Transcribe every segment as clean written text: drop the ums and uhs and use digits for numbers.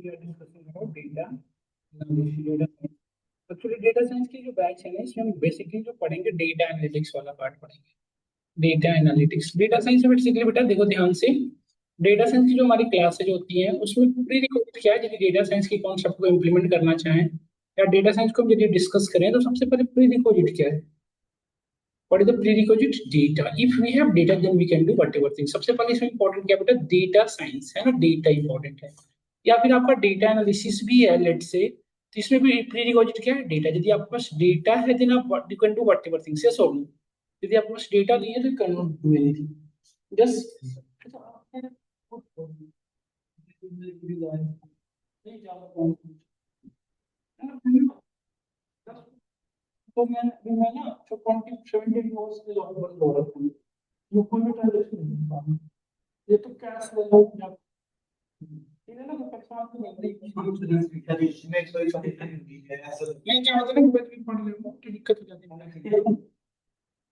we are discussing about data analysis, data science. Actually data science की जो batch है ना, इसमें हम बेसिकली जो पढ़ेंगे डेटा एनालिटिक्स वाला पार्ट पढ़ेंगे। डेटा एनालिटिक्स, डेटा साइंस में बेसिकली बेटा देखो ध्यान से, डेटा साइंस की जो हमारी क्लासेज होती हैं उसमें प्री रिक्विजिट क्या है। यदि डेटा साइंस की कॉन्सेप्ट को इम्प्लीमेंट करना चाहें या डेटा साइंस को यदि डिस्कस करें तो सबसे पहले प्री रिक्विजिट क्या है? What is the prerequisite? Data. If we have data, then we can do whatever thing. सबसे पहले इसमें important क्या बेटा? डेटा साइंस है ना, डेटा इंपॉर्टेंट है। या फिर आपका डेटा एनालिसिस भी है लेट से, तो इसमें भी प्रीरिक्विजिट क्या है? डेटा। यदि आपके पास डेटा है देन आप you can do whatever things, yes और नो। यदि आपके पास डेटा नहीं है तो you can not do anything. Just तो मैं ना जो 2017 ईयर्स के लॉन्ग बंद हो रहा था, जो कोई भी ट्रांजेक्शन नहीं था, ये तो कैश ले लो या इन्हें ना परेशान तो नहीं मैं कोई परेशानी नहीं है ऐसा नहीं। क्या होता है ना, कोई भी पढ़ ले लो कि दिक्कत हो जाती है।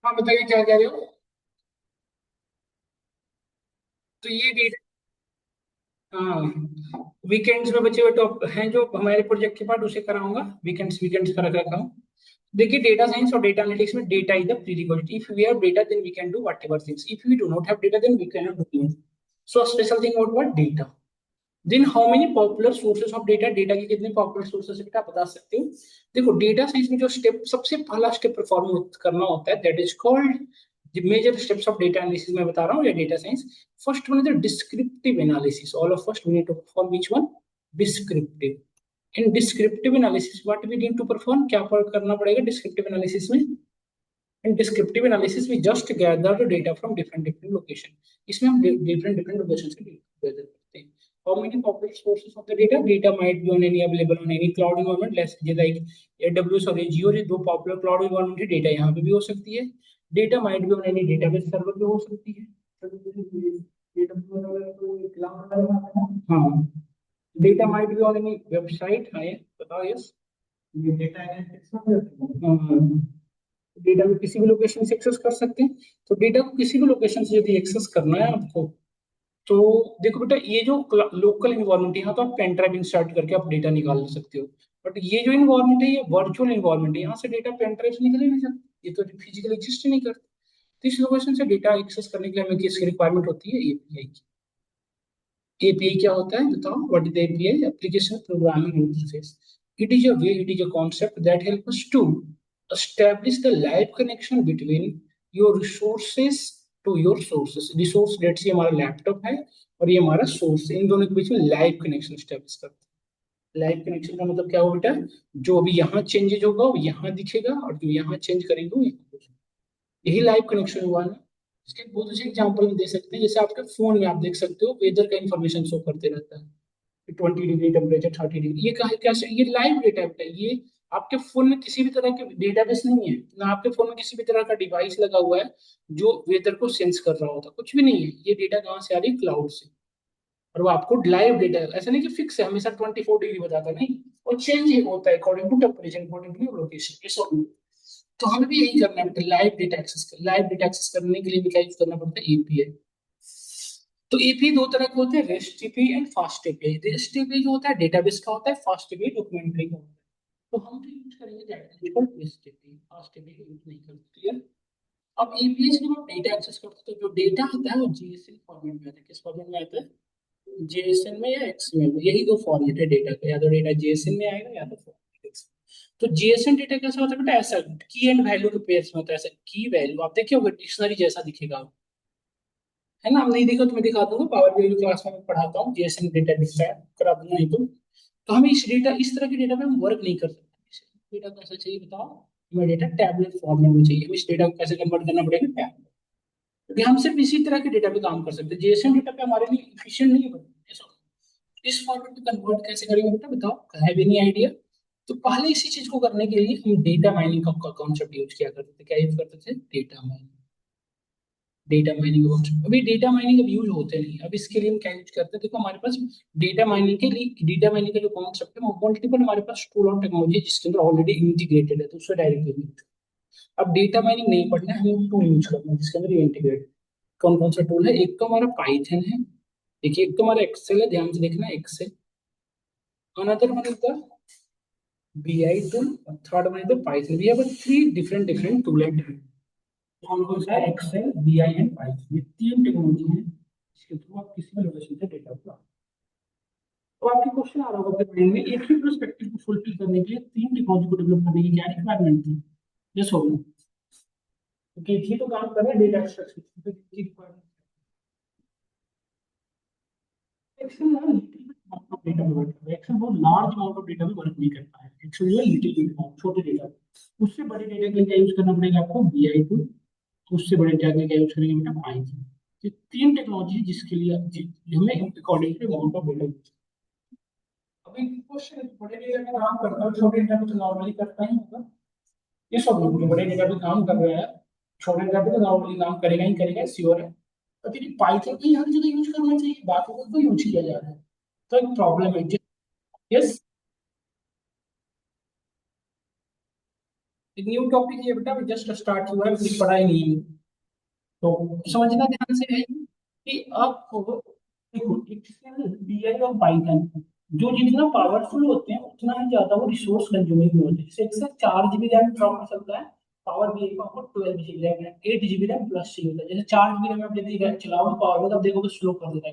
हाँ बताइए क्या कह रहे हो? तो ये डेटा, हाँ, वीकेंड्स में बचे हुए टॉप हैं जो हमारे प्रोजेक्ट के पार्ट उसे कराऊंगा। वीकेंड्स वीकेंड्स का रख रखा हूँ। देखिए डेटा साइंस और डेटा एनालिटिक्स में data is the prerequisite. If we have data then we can do whatever things, if we do not have data then we can not do it. So special thing what data. Then how many popular sources of data, data के कितने popular sources है बेटा बता सकते हो? देखो data science में जो स्टेप सबसे पहला स्टेप परफॉर्म करना होता है that is called the major steps of data analysis में बता रहा हूँ या data science. First one is the descriptive analysis. All of first we need to perform which one? Descriptive. In descriptive analysis what we need to perform, क्या करना पड़ेगा descriptive analysis में? In descriptive analysis we just gather the data from different different location. इसमें हम different different location से gather करते हैं। How many popular sources of the data? Data might be on any available on any cloud environment. Let's say like AWS और Azure, ये दो popular cloud environment है। Data यहाँ पे भी हो सकती है। Data might be on any database server पे हो सकती है। हाँ, data might be on any website। हाँ, ये बताओ यस। ये डेटा एनालिटिक्स डेटा को किसी भी लोकेशन से एक्सेस कर सकते हैं। तो डेटा को किसी भी लोकेशन से यदि एक्सेस करना है आपको, तो देखो बेटा ये जो लोकल इन्वायरमेंट है, यहाँ तो आप पेन ड्राइव इंस्टॉल करके आप डेटा निकाल सकते हो। बट ये जो इन्वायरमेंट है ये वर्चुअल इन्वायरमेंट है, यहाँ से डेटा पेन ड्राइव से निकल ही नहीं सकता, ये तो फिजिकल एग्जिस्ट ही नहीं करता। तो इस लोकेशन से डेटा एक्सेस करने के लिए हमें किसकी रिक्वायरमेंट होती है? एपीआई की। एपीआई क्या होता है बताओ? What is the API? Application programming interface. It is a way, it is a concept that help us to establish the live connection between your resources to your sources। Resource let's say हमारा laptop है और ये हमारा source, इन दोनों के बीच में live connection establish करते हैं। लाइव कनेक्शन का मतलब क्या हो बेटा? जो अभी यहाँ चेंजेज होगा वो यहाँ दिखेगा और जो यहाँ चेंज करेंगे वो यहाँ दिखेगा। यही लाइव कनेक्शन हुआ ना। इसके बहुत अच्छे एग्जाम्पल में दे सकते हैं, जैसे आपके फोन में आप देख सकते हो वेदर का इन्फॉर्मेशन शो करते रहता है, 20 डिग्री टेम्परेचर, 30 डिग्री। ये कहा कैसे? ये लाइव डेटा है। ये आपके फोन में किसी भी तरह के डेटाबेस नहीं है ना, आपके फोन में किसी भी तरह का डिवाइस लगा हुआ है जो वेदर को सेंस कर रहा होता, कुछ भी नहीं है। ये डेटा कहाँ से आ रही है? क्लाउड से। और वो आपको लाइव डेटा, ऐसा नहीं कि फिक्स है हमेशा 24 डिग्री बताता, नहीं, और चेंज होता है according to temperature, according to location. तो हमें भी यही करना है, लाइव डेटा एक्सेस कर। लाइव डेटा एक्सेस करने के लिए भी क्या यूज करना पड़ता है? एपीआई। तो एपीआई दो तरह के होते हैं, rest API and fast API. Rest API जो होता है डेटाबेस का होता है, फास्ट एपीआई डॉक्यूमेंट्री का होता है। तो हम तो यूज करेंगे rest API, fast API use नहीं करते। क्लियर? अब एपीआई से जब आप डेटा एक्सेस करते हो तो जो डेटा आता है वो जेएसएन फॉर्मेट में आता है। किस फॉर्मेट में आता है? जेएसएन में या एक्सएमएल में। यही दो फॉर्मेट है डेटा का, या तो डेटा जेएसएन में आएगा या तो फॉर्मेट। तो जेएसएन डेटा कैसा होता है बेटा? ऐसा की एंड वैल्यू के पेयर्स में होता है। ऐसा की वैल्यू आप देखिए होगा डिक्शनरी जैसा दिखेगा, है ना। हम नहीं देखा तो मैं दिखा दूंगा, पावर बीआई क्लास में मैं पढ़ाता हूँ, जेएसएन डेटा दिखता है, करा दूंगा नहीं तो हमें इस डेटा, इस तरह के डेटा पे हम वर्क नहीं कर सकते। डेटा कैसा चाहिए बताओ? हमें डेटा टैबलेट फॉर्मेट में चाहिए। हमें इस डेटा को कैसे कन्वर्ट करना पड़ेगा? टैबलेट। क्योंकि हम सिर्फ इसी तरह के डेटा पे काम कर सकते हैं, जेएसएन डेटा पे हमारे लिए इफिशिएंट नहीं है। इस फॉर्मेट में कन्वर्ट कैसे करेंगे बेटा बताओ? Have any idea? तो पहले इसी चीज को करने के लिए हम डेटा माइनिंग का कॉन्सेप्ट यूज किया करते थे। क्या यूज करते थे? Data mining. Data mining concept, अभी डेटा माइनिंग अब यूज होते नहीं। अब इसके लिए हम क्या यूज करते हैं? देखो हमारे पास डेटा माइनिंग के लिए, डेटा माइनिंग का जो कॉन्सेप्ट है वो मल्टीपल हमारे पास टूल और टेक्नोलॉजी है जिसके अंदर ऑलरेडी इंटीग्रेटेड है, तो उससे डायरेक्टली यूज। अब डेटा माइनिंग नहीं पढ़ना है, हमें टूल यूज करना है जिसके अंदर इंटीग्रेटेड। कौन कौन सा टूल है? एक तो हमारा पाइथन है, देखिए, एक तो हमारा एक्सेल है, ध्यान से देखना Excel. another one is the BI tool, third one is the Python. We have a three different tool and कौन कौन सा है? Excel, BI and Python. ये तीन टेक्नोलॉजी है जिसके थ्रू आप किसी भी लोकेशन से डेटा को। तो आपके क्वेश्चन आ रहा होगा अपने ब्रेन में, एक ही पर्सपेक्टिव को फुलफिल करने के लिए तीन टेक्नोलॉजी को डेवलप करने की क्या रिक्वायरमेंट थी? यस हो गया, क्योंकि थी तो काम कर रहे हैं डेटा स्ट्रक्चर की रिक्वायरमेंट। एक्सेल ना little bit amount of data में वर्क करता है, एक्सेल बहुत लार्ज अमाउंट ऑफ डेटा में वर्क नहीं कर पाया। एक्सेल जो है लिटिल बिट अमाउंट, छोटे डेटा, उससे बड़े डेटा के लिए क्या यूज करना पड़ेगा आपको? BI tool. तो उससे बड़े डेटा के लिए क्या यूज करेंगे बेटा? पाइथन। ये तीन टेक्नोलॉजी जिसके लिए हमें according to amount of data. अभी क्वेश्चन बड़े डेटा में काम करता है, छोटे डेटा में तो नॉर्मली करता ही होगा। ये सब लोग बड़े डेटा पे काम कर रहे हैं, छोटे डेटा पे तो नॉर्मली काम करेगा ही करेगा, श्योर है। तो फिर पाइथन को हर जगह यूज करना चाहिए, बाकी को तो यूज किया जा रहा है, तो एक प्रॉब्लम है। यस, एक न्यू टॉपिक है बेटा, जस्ट स्टार्ट हुआ है, कुछ पढ़ा ही नहीं है। तो समझना ध्यान से है कि आपको देखो, एक्सेल, बीआई और पाइथन जो जितना पावरफुल होते हैं उतना ही ज्यादा वो रिसोर्स कंज्यूमिंग भी होते हैं। जैसे एक्सेल 4 GB रैम ड्रॉप कर सकता है, पावर बीआई को आपको 12 GB RAM, 8 GB RAM plus चाहिए होता है। जैसे 4 GB रैम आप यदि रैम चलाओ पावर में, तो आप देखोगे स्लो कर देता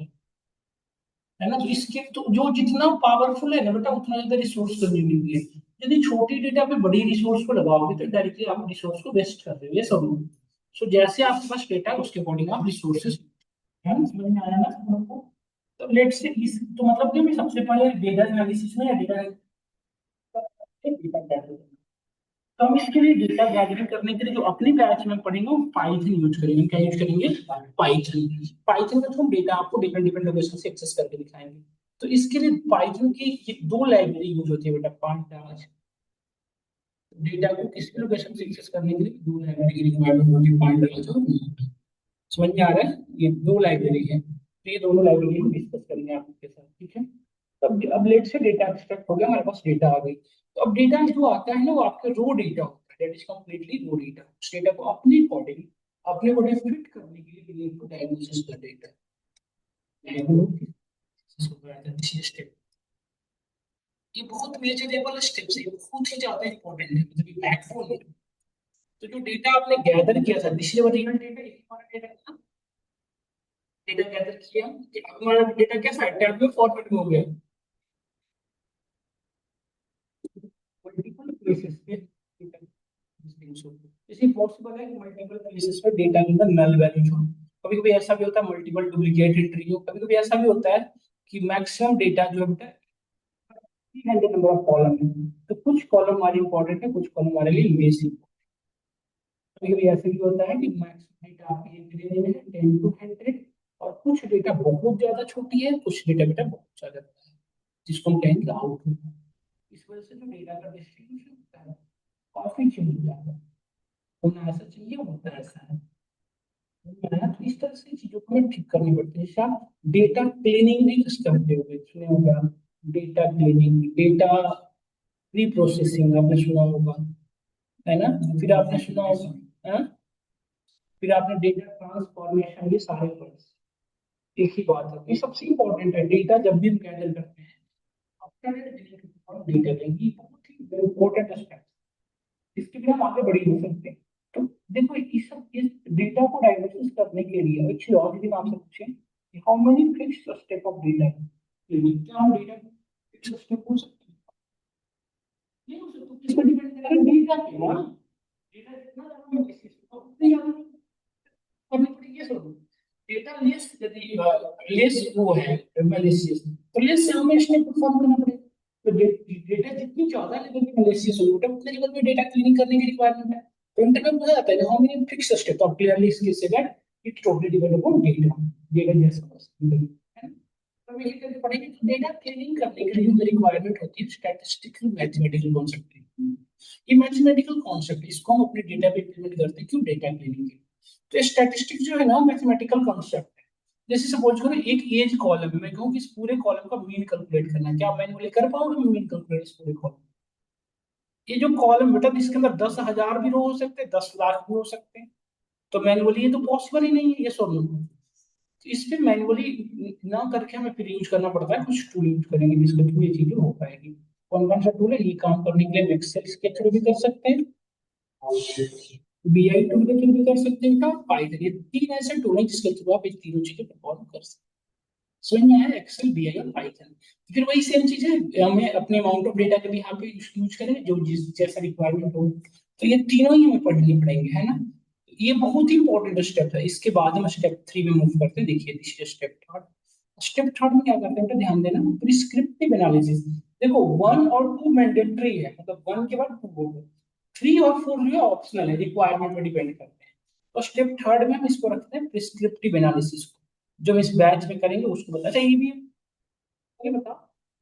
है ना। तो इसके तो जो जितना पावरफुल है ना बेटा, उतना ज्यादा रिसोर्स कंज्यूमिंग भी है। यदि छोटी डेटा पे बड़ी रिसोर्स को लगाओगे तो डायरेक्टली आप रिसोर्स को वेस्ट कर रहे हो, ये सब। सो जैसे आपके पास डेटा है उसके अकॉर्डिंग आप रिसोर्सेज, है ना, समझ में आया ना तुम लोग को? तो लेट्स से इस, तो मतलब कि मैं सबसे पहले डेटा एनालिसिस में या डेटा डेटा, तो हम इसके लिए डेटा गैदरिंग करने के लिए जो अपनी बैच में पढ़ेंगे वो पाइथन यूज करेंगे। क्या यूज करेंगे? पाइथन। पाइथन का हम डेटा आपको डिफरेंट डिफरेंट लोकेशन से एक्सेस करके दिखाएंगे। तो इसके लिए पाइथन की ये दो लाइब्रेरी यूज होती है बेटा, पांडास। डेटा को किसी भी लोकेशन से एक्सेस करने के लिए दो लाइब्रेरी की रिक्वायरमेंट होती है, पांडास और NumPy। समझ में आ रहा है? ये दो लाइब्रेरी है, तो ये दोनों लाइब्रेरी हम डिस्कस करेंगे आपके साथ, ठीक है। तो अब लेट से डेटा एक्सट्रैक्ट हो गया, हमारे पास डेटा आ गई। तो अब डेटा जो आता है ना, वो आपके रो डेटा होता है, that is completely raw data. उस डेटा को अपने अकॉर्डिंग, अपने अकॉर्डिंग फिट करने के लिए we need to diagnosis the data। Diagnosis step, ये बहुत मेजरेबल स्टेप्स है, ये बहुत ही ज्यादा इंपॉर्टेंट है, मतलब बैकबोन है। तो जो डेटा आपने गैदर किया था, दिस इज रियल डेटा, एक हमारा डेटा, डेटा गैदर किया कि हमारा डेटा कैसा है, टैबुलर फॉर्मेट में हो गया, मल्टीपल प्लेसेस पे डेटा इसी पॉसिबल है कि मल्टीपल प्लेसेस पे डेटा के अंदर नल वैल्यू हो। कभी कभी ऐसा भी होता है मल्टीपल डुप्लीकेट एंट्री हो, कभी कभी ऐसा भी होता है कि मैक्सिमम डेटा जो है बेटा 300 नंबर ऑफ कॉलम है, तो कुछ कॉलम हमारे इंपॉर्टेंट है, कुछ कॉलम हमारे लिए लेस इंपॉर्टेंट। कभी कभी ऐसा भी होता है कि मैक्सिमम डेटा आपकी एक रेंज में है 10 to 100, और कुछ डेटा बहुत ज्यादा छोटी है, कुछ डेटा बेटा बहुत ज्यादा बड़ा है, जिसको हम कहेंगे आउटपुट। इस वजह से जो डेटा का डिस्ट्रीब्यूशन होता है काफी चेंज हो जाता है, होना ऐसा चाहिए, होता ऐसा है। तो इस तरह से चीजों को हमें ठीक करनी पड़ती है। जैसे आप डेटा क्लीनिंग भी करते होंगे, सुने होगा, data cleaning, data pre processing आपने सुना होगा, है ना। फिर आपने सुना होगा, हाँ? फिर आपने डेटा ट्रांसफॉर्मेशन, ये सारे वर्ड्स एक ही बात है। ये सबसे इंपॉर्टेंट है, डेटा जब भी हम गैदर करते हैं, डेटा लेंगे, बहुत ही इंपॉर्टेंट एस्पेक्ट, इसके बिना हम आगे बढ़ ही नहीं सकते। तो देखो, इस डेटा को डायग्नोसिस करने के लिए एक चीज और यदि मैं आपसे पूछे कि how many fixed step of data, क्या हम डेटा फिक्स्ड स्टेप हो सकते हैं? नहीं हो सकते, किस पर डिपेंड करेगा? डेटा पे ना, डेटा जितना ज्यादा मैलिशियस होगा उतनी ज्यादा करनी पड़ेगी, ये सब डेटा लेस, यदि लेस वो है मैलिशियस, तो लेस से हमें स्टेप परफॉर्म करना पड़ेगा। तो डेटा जितनी ज्यादा लेवल में मैलिशियस होगा उतने लेवल में डेटा क्लीनिंग करने की रिक्वायरमेंट है। तो इंटरव्यू में पूछा जाता है हाउ मेनी फिक्स स्टेप, तो क्लियरली इसके say that it totally depend upon data, data जैसा बस, है ना। तो हम ये करके पढ़ेंगे कि डेटा क्लीनिंग करने के लिए जो रिक्वायरमेंट होती है स्टैटिस्टिकल मैथमेटिकल कॉन्सेप्ट है। ये मैथमेटिकल कॉन्सेप्ट, इसको हम अपने डेटा पे इंप्लीमेंट करते हैं, क्यों? डेटा क्लीनिंग के। तो स्टैटिस्टिक्स जो है ना, मैथमेटिकल कॉन्सेप्ट है। जैसे सपोज करो एक एज कॉलम है, मैं कहूँ कि इस पूरे कॉलम का मीन कैलकुलेट करना है, क्या मैनुअली कर पाओगे मीन कैलकुलेट इस पूरे कॉलम? ये जो कॉलम बेटा, इसके अंदर 10,000 भी रो हो सकते हैं, 10 लाख भी हो सकते हैं, तो मैनुअली ये तो पॉसिबल ही नहीं है, ये सब लोग। तो इस पे मैनुअली ना करके हमें फिर यूज करना पड़ता है, कुछ टूल यूज करेंगे जिसके थ्रू ये चीजें हो पाएगी। कौन कौन सा टूल है ये काम करने के लिए? एक्सेल के थ्रू भी कर सकते हैं, बीआई टूल के थ्रू भी कर सकते हैं, और पाइथन। ये तीन ऐसे टूल हैं जिसके थ्रू आप ये तीनों चीजें परफॉर्म कर सकते हैं। समझ में आया? एक्सेल, बीआई और पाइथन। फिर वही सेम चीज है, हमें अपने अमाउंट ऑफ डेटा के भी यहाँ पे यूज करें जो जिस जैसा रिक्वायरमेंट हो। तो ये तीनों ही हमें पढ़ने पड़ेंगे, है ना? ये बहुत ही इंपॉर्टेंट स्टेप है। इसके बाद हम स्टेप 3 में मूव करते हैं। देखिए स्टेप थर्ड। स्टेप थर्ड में क्या करते हैं बेटा, ध्यान देना, प्रिस्क्रिप्टिव एनालिसिस। देखो 1 और 2 मैंडेटरी है, मतलब 1 के बाद 2 होगा, 3 और 4 जो है ऑप्शनल है, रिक्वायरमेंट पर डिपेंड करते हैं। तो स्टेप थर्ड में हम इसको रखते हैं प्रिस्क्रिप्टिव एनालिसिस को, जो हम इस बैच में करेंगे उसको बता। अच्छा ये भी है, ये बताओ,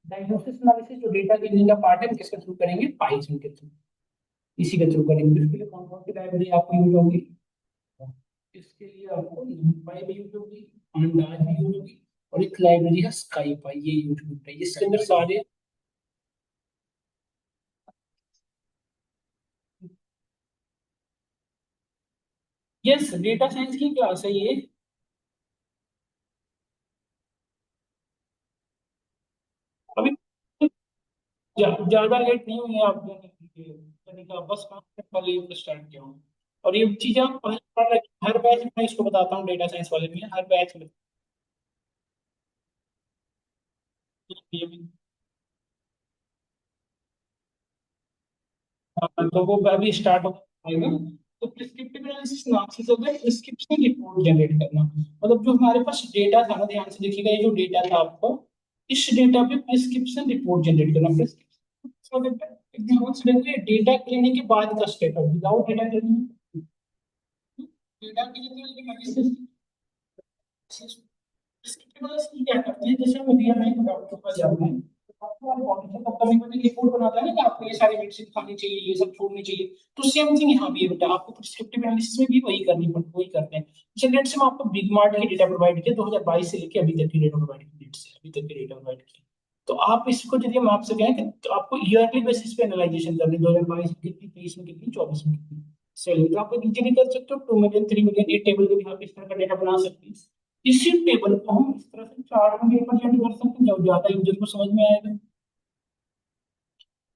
डायग्नोसिस एनालिसिस जो डेटा क्लीनिंग का पार्ट है हम किसके थ्रू करेंगे? पाइथन के थ्रू, इसी के थ्रू करेंगे। इसके लिए कौन कौन सी लाइब्रेरी आपको यूज होगी? इसके लिए आपको numpy भी यूज होगी, pandas भी यूज होगी, और एक लाइब्रेरी है scipy, ये यूज होता है। इसके अंदर सारे, यस, डेटा साइंस की क्लास है ये। अभी ज्यादा लेट नहीं हुई है आप लोगों के तरीका, बस कल ही स्टार्ट किया हूँ। और ये चीजें आप पहले पढ़ रहे हैं। हर बैच में मैं इसको बताता हूँ, डेटा साइंस वाले में हर बैच में ये भी। हाँ, तो वो अभी स्टार्ट हो पाएगा। तो प्रिस्क्रिप्टिव एनालिसिस नाम से होता है प्रिस्क्रिप्शन रिपोर्ट जनरेट करना। मतलब जो हमारे पास डेटा था ना, ध्यान से देखिएगा, ये जो डेटा था आपको, इस डेटा पे प्रिस्क्रिप्शन रिपोर्ट जनरेट करना। प्रिस्क्रिप्शन ध्यान से देखिए, डेटा क्लीनिंग के बाद का स्टेप है, without data cleaning. Data cleaning analysis इसके बाद इसकी क्या करते हैं, जैसे हम रियल लाइफ डॉक्टर के पास जाते हैं, तो आपको ऑडिटर कभी कभी रिपोर्ट बनाता है ना कि आपको ये सारी मेडिसिन खानी चाहिए, ये सब छोड़नी चाहिए। तो सेम थिंग यहाँ भी है बेटा, आपको प्रिस्क्रिप्टिव एनालिसिस में भी वही करनी पड़ती, वही करते हैं। जैसे डेट से हम आपको बिग मार्ट की डेटा प्रोवाइड किया 2022 से लेके अभी तक की डेटा प्रोवाइड की, डेट से अभी तक की डेटा प्रोवाइड की। तो आप इसको, यदि हम आपसे कहें कि तो आपको ईयरली बेसिस पे एनालाइजेशन करनी, 2022 में कितनी, 23 में कितनी, 24 में कितनी सेल, तो आप इजीली कर सकते हो। 2 मिलियन, 3 मिलियन, ये टेबल के भी आप इस तरह का डेटा बना सकते हैं। इसी टेबल को हम इस तरह से चार्ट में रिप्रेजेंट कर सकते हैं, जब ज्यादा यूजर को समझ में आएगा।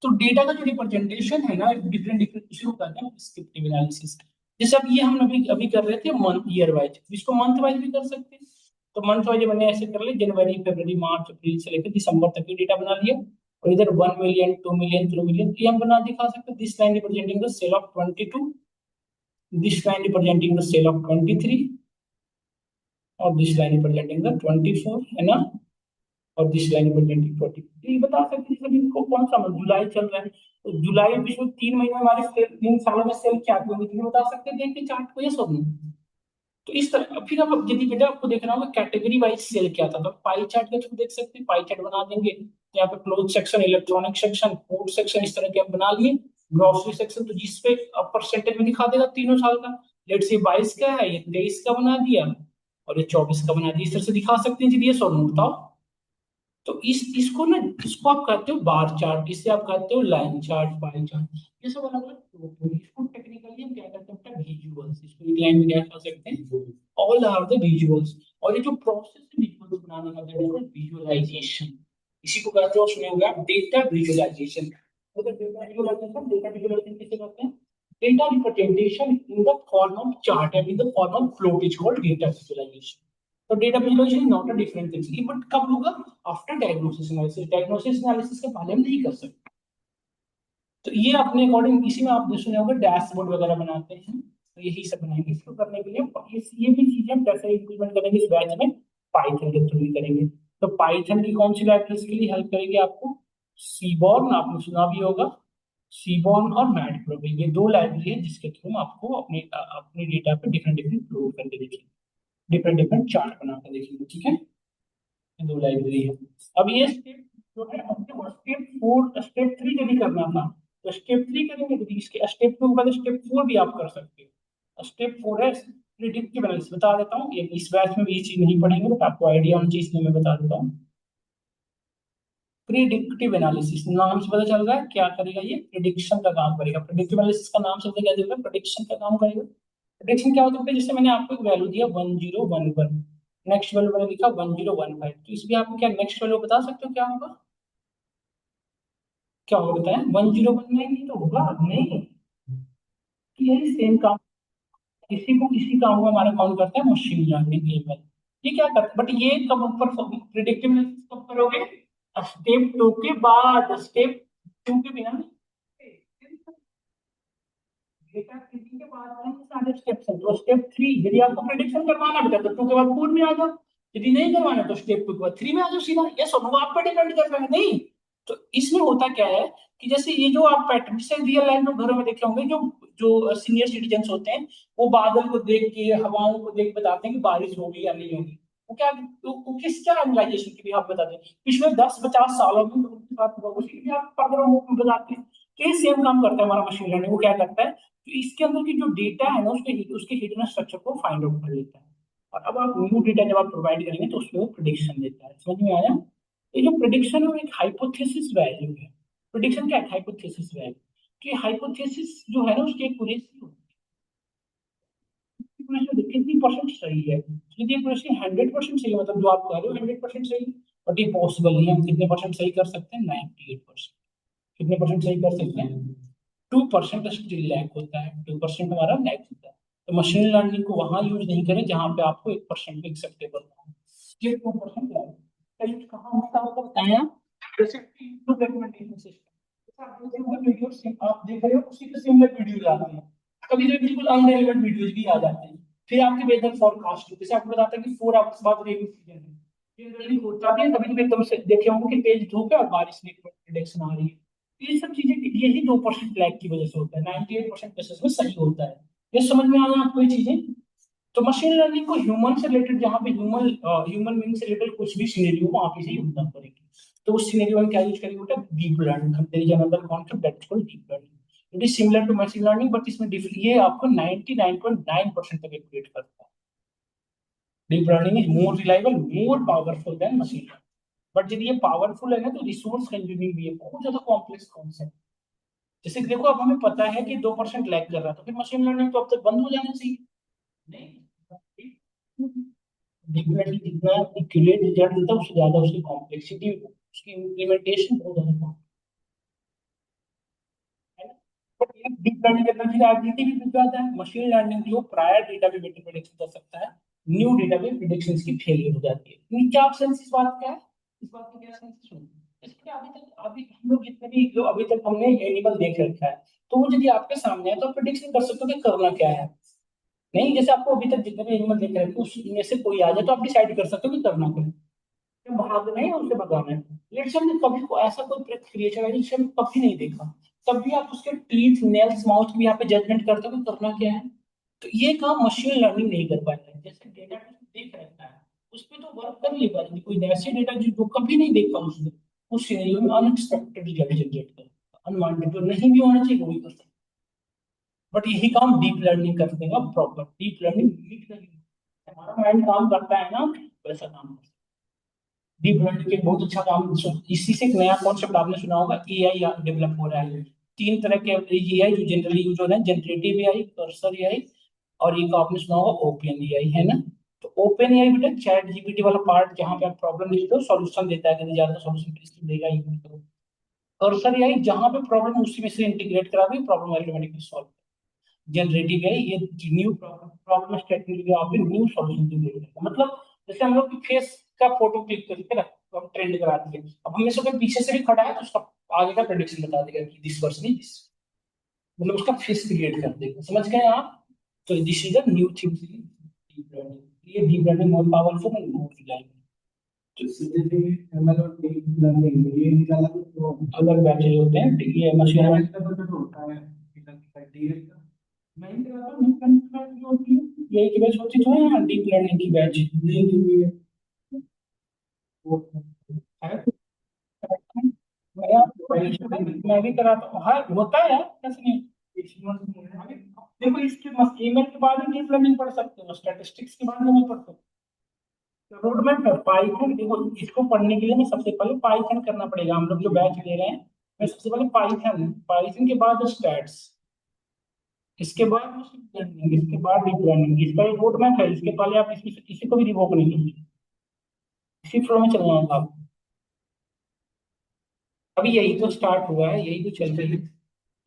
तो डेटा का जो रिप्रेजेंटेशन है ना, डिफरेंट डिफरेंट इशू होता है डिस्क्रिप्टिव एनालिसिस। जैसे अब ये हम अभी अभी कर रहे थे मंथ, ईयर वाइज, इसको मंथ वाइज भी कर सकते हैं। तो मंथ वाइज मैंने ऐसे कर लिया, जनवरी, फरवरी, मार्च, अप्रैल से लेकर दिसंबर तक की डेटा बना लिया। और इधर 1 मिलियन, 2 मिलियन, 3 मिलियन ये हम बना दिखा सकते हैं। This line representing the sale of 22, this line representing the sale of 23, और दिस लाइन रिप्रेजेंटिंग द 24, है ना? और दिस लाइन पर 2040, तो ये बता सकते हैं सभी को कौन सा मंथ, जुलाई चल रहा है, तो जुलाई पिछले 3 महीने में हमारे सेल, 3 सालों में सेल क्या हुई थी, बता सकते हैं देख के चार्ट को, ये सब नहीं। तो इस तरह फिर अब यदि बेटा आपको देखना होगा कैटेगरी वाइज सेल क्या था, तो पाई चार्ट के थ्रू देख सकते हैं, पाई चार्ट बना देंगे। यहाँ पे cloth section, electronic section, food section, इस तरह के आप बना लिए। ग्रोसरी सेक्शन, तो जिसपे परसेंटेज में दिखा देगा तीनों साल का। लेट से 22 का है, ये 23 का बना दिया, और ये 24 का बना दिया, इस तरह से दिखा सकते हैं जी। ये सब बताओ। तो इस इसको ना, इसको आप कहते हो बार चार्ट, इसे आप कहते हो लाइन चार्ट, पाई चार्ट, ये सब अलग अलग। इसको टेक्निकली हम क्या कहते हैं, विजुअल्स, इसको एक लाइन में क्या कह सकते हैं, ऑल आर द विजुअल्स। और ये जो प्रोसेस है विजुअल्स बनाने का, दैट इज विजुअलाइजेशन। इसी को कहते हो, सुने होंगे आप, डेटा विजुअलाइजेशन। तो डेटा विजुअलाइजेशन किसे कहते हैं? Data representation in the form of chart and in the form of float is called data visualisation. तो data visualisation is not a different thing, but कब होगा? After diagnosis analysis. Diagnosis analysis के पहले हम नहीं कर सकते। तो ये अपने अकॉर्डिंग, इसी में आप सुने होंगे डैशबोर्ड वगैरह बनाते हैं, तो यही सब बनाएंगे। इसको करने के लिए ये भी चीजें हम कैसे इम्प्लीमेंट करेंगे इस बैच में, पाइथन के थ्रू ही करेंगे। तो पाइथन की कौन सी लाइब्रेरी इसके लिए हेल्प करेगी आपको? सीबॉर्न, आपने सुना भी होगा, सीबॉर्न और मैटप्लोट्लिब, ये दो लाइब्रेरी है जिसके थ्रू हम आपको अपने अपने डेटा पे डिफरेंट डिफरेंट प्लॉट करके देखेंगे, डिफरेंट डिफरेंट चार्ट बना कर देखेंगे, ठीक है? ये दो लाइब्रेरी है। अब ये स्टेप जो है अपने को स्टेप 4, स्टेप 3 यदि करना था, तो स्टेप 3 करेंगे, तो इसके स्टेप 2 के बाद स्टेप 4 भी आप कर सकते हो। स्टेप 4 है प्रिडिक्टिव एनालिसिस, बता देता हूँ, ये इस बैच में भी ये चीज नहीं पढ़ेंगे, बट आपको आइडिया होना चाहिए इसलिए मैं बता देता हूँ। प्रिडिक्टिव एनालिसिस नाम से पता चल रहा है क्या करेगा, ये प्रिडिक्शन का काम करेगा। प्रिडिक्टिव एनालिसिस का नाम से पता क्या चल रहा है, प्रिडिक्शन का काम करेगा। प्रिडिक्शन क्या होता है, जैसे मैंने आपको एक वैल्यू दिया 1011, नेक्स्ट वैल्यू मैंने लिखा 1015, तो इसमें आप क्या नेक्स्ट वैल्यू बता सकते हो क्या होगा? क्या होगा बताएं? 1019 नहीं तो होगा नहीं, यही सेम काम, इसी को इसी काम को हमारा काउंट करता है मशीन लर्निंग एमएल। ये क्या करता है, बट ये कब ऊपर प्रिडिक्टिव एनालिसिस कब करोगे? स्टेप 2 के बाद, स्टेप 2 के बिना डेटा किसी के बाद में सारे स्टेप्स हैं। तो स्टेप 3 यदि आपको प्रिडिक्शन करवाना बेटा तो 2 के बाद 4 में आ जाओ, यदि नहीं करवाना तो स्टेप 2 के बाद 3 में आ जाओ सीधा। ये सब आप पे डिपेंड कर रहा है नहीं। तो इसमें होता क्या है कि जैसे ये जो आप पैटर्न से रियल लाइफ में घरों में देखे होंगे, जो जो सीनियर सिटीजन होते हैं वो बादल को देख के हवाओं को देख बताते हैं कि बारिश होगी या नहीं होगी। वो क्या वो किस क्या एनालाइजेशन की भी आप बताते हैं पिछले 10-50 सालों में तो उनकी बात की भी आप पढ़ रहे हो बताते हैं। तो ये सेम काम करता है हमारा मशीन लर्निंग। वो क्या करता है, तो इसके अंदर की जो डेटा है ना उसके उसके हिडन स्ट्रक्चर को फाइंड आउट कर लेता है। और अब आप न्यू डेटा जब आप प्रोवाइड करेंगे तो उसमें वो प्रिडिक्शन देता है। समझ में आया? ये जो प्रिडिक्शन है वो एक हाइपोथेसिस वैल्यू है। प्रिडिक्शन क्या है? Hypothesis value. तो ये हाइपोथेसिस जो है ना उसकी एक्यूरेसी होती है, कितनी परसेंट सही है। यदि एक्यूरेसी 100% सही है, मतलब जो आप कह रहे हो 100% सही, बट ये पॉसिबल नहीं है। हम कितने परसेंट सही कर सकते हैं? 98%। कितने परसेंट सही कर सकते हैं? 2% स्टिल लैग होता है, 2% हमारा लैग होता है। तो मशीन लर्निंग को वहां यूज नहीं करें जहां पे आपको 1% भी एक्सेप्टेबल हो। ये 2% लैग कहाँ होता होगा बताया? जैसे यूट्यूब रिकमेंडेशन सिस्टम, आप वीडियो आप देख रहे हो उसी के सिमिलर वीडियोज आते हैं, कभी कभी बिल्कुल अनरेलेवेंट वीडियोज भी आ जाते हैं। फिर आपके वेदर फॉरकास्ट जैसे आपको बताता है कि 4 आवर्स बाद रेनी सीजन है, जनरली होता भी है। कभी कभी एकदम से देखे होंगे कि तेज धूप है और बारिश की प्रेडिक्शन आ रही है। ये सब चीजें यही 2% लैग की वजह से होता है, 98% केसेस में सही होता है। ये समझ में आ रहा है आपको ये चीजें? तो मशीन लर्निंग को ह्यूमन से रिलेटेड, जहाँ पे ह्यूमन बीइंग से रिलेटेड कुछ भी सिनेरियो वहां पे से यूज करेंगे। तो उस सिनेरियो में क्या यूज करेंगे बेटा? Deep learning. There is another concept that is called deep learning. It is similar to machine learning but इसमें ये आपको 99.9% तक एक्यूरेट करता है। Deep learning is more reliable, more powerful than machine learning. But यदि ये पावरफुल है ना तो रिसोर्स कंज्यूमिंग भी है, बहुत ज्यादा कॉम्प्लेक्स कॉन्सेप्ट। जैसे कि देखो अब हमें पता है कि 2% लैग कर रहा है, तो फिर मशीन लर्निंग तो अब तक बंद हो जाना चाहिए नहीं। डीप लर्निंग जितना एक्यूरेट रिजल्ट देता है उससे ज्यादा उसकी कॉम्प्लेक्सिटी, उसकी इम्प्लीमेंटेशन बहुत ज्यादा है ना। बट ये डीप लर्निंग के अंदर फिर एबिलिटी भी मिल जाता है। मशीन लर्निंग जो प्रायर डेटा पे बेटर प्रेडिक्शन कर सकता है, न्यू डेटा पे प्रेडिक्शंस की फेलियर हो जाती है। इनकी क्या सेंस इस बात का है? इस बात की क्या सेंस है? इसलिए अभी हम लोग जितने भी जो अभी तक हमने एनिमल देख रखा है, तो वो यदि आपके सामने है तो आप प्रेडिक्शन कर सकते हो कि करना क्या है। नहीं, जैसे आपको अभी तक जितने भी एनिमल देख रहे हैं उसमें से कोई आ जाए तो आप डिसाइड कर सकते हो कि करना क्या है, कि भागना है या उसे भगाना है। लेट्स से हमने कभी को ऐसा कोई क्रिएचर है जिसे हमने कभी नहीं देखा, तब भी आप उसके टीथ नेल्स माउथ भी यहाँ पे जजमेंट करते हो कि करना क्या है। तो ये काम मशीन लर्निंग नहीं कर पाता है। जैसे डेटा देख रहता है उस पर तो वर्क कर ले पाएगी, कोई ऐसे डेटा जो कभी नहीं देखा उसने, उस सिनेरियो में अनएक्सपेक्टेड रिजल्ट जनरेट कर, अनवांटेड जो नहीं भी होना चाहिए वो भी कर सकता। बट यही काम डीप लर्निंग कर देगा प्रॉपर। डीप लर्निंग हमारा माइंड काम करता है ना वैसा काम करता है। डीप लर्निंग एक बहुत अच्छा काम, इसी से एक नया कॉन्सेप्ट आपने सुना होगा, एआई डेवलप हो रहा है। 3 तरह के एआई जो जनरली यूज हो रहे हैं, जनरेटिव एआई, कर्सर एआई, और एक आपने सुना होगा ओपन एआई, है ना। तो ओपन एआई बेटा चैट जीपीटी वाला पार्ट, जहां पे आप प्रॉब्लम लिखते हो सॉल्यूशन देता है, कहीं ज्यादा सॉल्यूशन देगा यूज करो। कर्सर एआई जहां पे प्रॉब्लम उसी में से इंटीग्रेट करा के प्रॉब्लम ऑटोमेटिकली सॉल्व। जनरेटिव है ये न्यू प्रॉब्लम स्टेटमेंट के आप न्यू सॉल्यूशन जनरेट करेगा। मतलब जैसे हम लोग फेस का फोटो क्लिक करके रख हम ट्रेंड करा दिए, अब हमें से कोई पीछे से भी खड़ा है तो उसका आगे का प्रेडिक्शन बता देगा कि दिस पर्सन इज दिस, मतलब उसका फेस क्रिएट कर देगा। समझ गए आप? तो this is a new thing deep learning. ये deep learning more powerful and more reliable. तो सीधे एमएल और डीप लर्निंग ये निकाला तो अलग बैचेज होते हैं। ये मशीन लर्निंग का तो होता है डीएल का, मैं ही कराता हूँ। डीप लर्निंग की बैच जो होती है यही की बैच होती है यहाँ डीप लर्निंग की बैच नहीं की है वो है। मैं भी कराता हूँ, हाँ होता है यार, कैसे नहीं। देखो इसके ईमेल के बाद ही डीप लर्निंग पढ़ सकते हो, स्टैटिस्टिक्स के बाद नहीं पढ़ सकते। रोड मैप है पाइथन। देखो इसको पढ़ने के लिए मैं सबसे पहले पाइथन करना पड़ेगा। हम लोग जो बैच ले रहे हैं मैं सबसे पहले पाइथन, पाइथन के बाद स्टैट्स, इसके बाद machine learning, इसके बाद डीप लर्निंग, इसका एक रोड मैप है, इसके पहले आप इसी को भी रिवोक नहीं कीजिए, इसी फ्लो में चलना होगा आपको। अभी यही तो स्टार्ट हुआ है, यही तो चल रही है,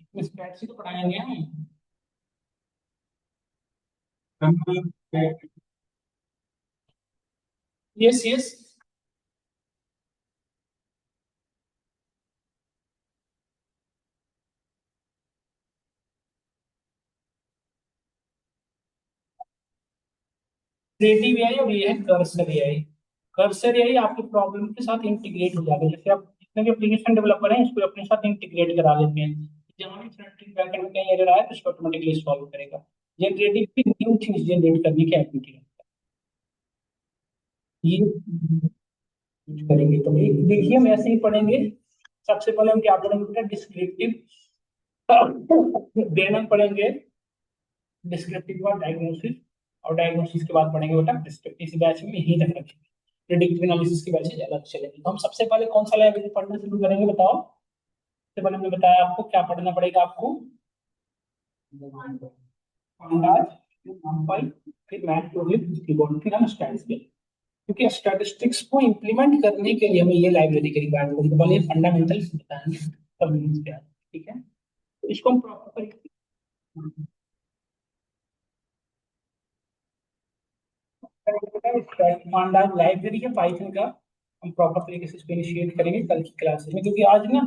इसमें स्ट्रैटेजी तो पढ़ाएंगे हम। Yes yes. क्रिएटिव एआई और ये है कर्सर एआई। कर्सर एआई आपके प्रॉब्लम के साथ इंटीग्रेट हो जाएगा, जैसे आप जितने भी एप्लीकेशन डेवलपर हैं इसको अपने साथ इंटीग्रेट करा लेते हैं, जहाँ भी फ्रंट एंड बैक एंड में कहीं एरर आए तो इसको ऑटोमेटिकली सॉल्व करेगा। जनरेटिव न्यू थिंग्स जनरेट करने की एबिलिटी है ये, यूज करेंगे तो देखिए हम ऐसे ही पढ़ेंगे। सबसे पहले हम क्या पढ़ेंगे बेटा, डिस्क्रिप्टिव, देन हम पढ़ेंगे डिस्क्रिप्टिव के बाद डायग्नोसिस, और डायग्नोसिस के बाद पढ़ेंगे बेटा डिस्क्रिप्टिव। इसी बैच में यही तक रखेंगे, प्रिडिक्टिव एनालिसिस की बैचेज अलग चलेंगे। तो हम सबसे पहले कौन सा लैंग्वेज पढ़ना शुरू करेंगे बताओ। सबसे पहले हमने बताया आपको क्या पढ़ना पड़ेगा आपको, अंदाज, NumPy, फिर मैटप्लोट्लिब, कीबोर्ड, फिर हम स्टैटिस्टिक्स। क्योंकि स्टैटिस्टिक्स को इम्प्लीमेंट करने के लिए हमें ये लाइब्रेरी की रिक्वायरमेंट होगी, तो पहले फंडामेंटल्स बताएंगे तब यूज क्या है, ठीक है। तो इसको हम प्रॉपर अंदाज लाइब्रेरी है पाइथन का, हम प्रॉपर तरीके से इसको इनिशिएट करेंगे कल की क्लासेस में, क्योंकि आज ना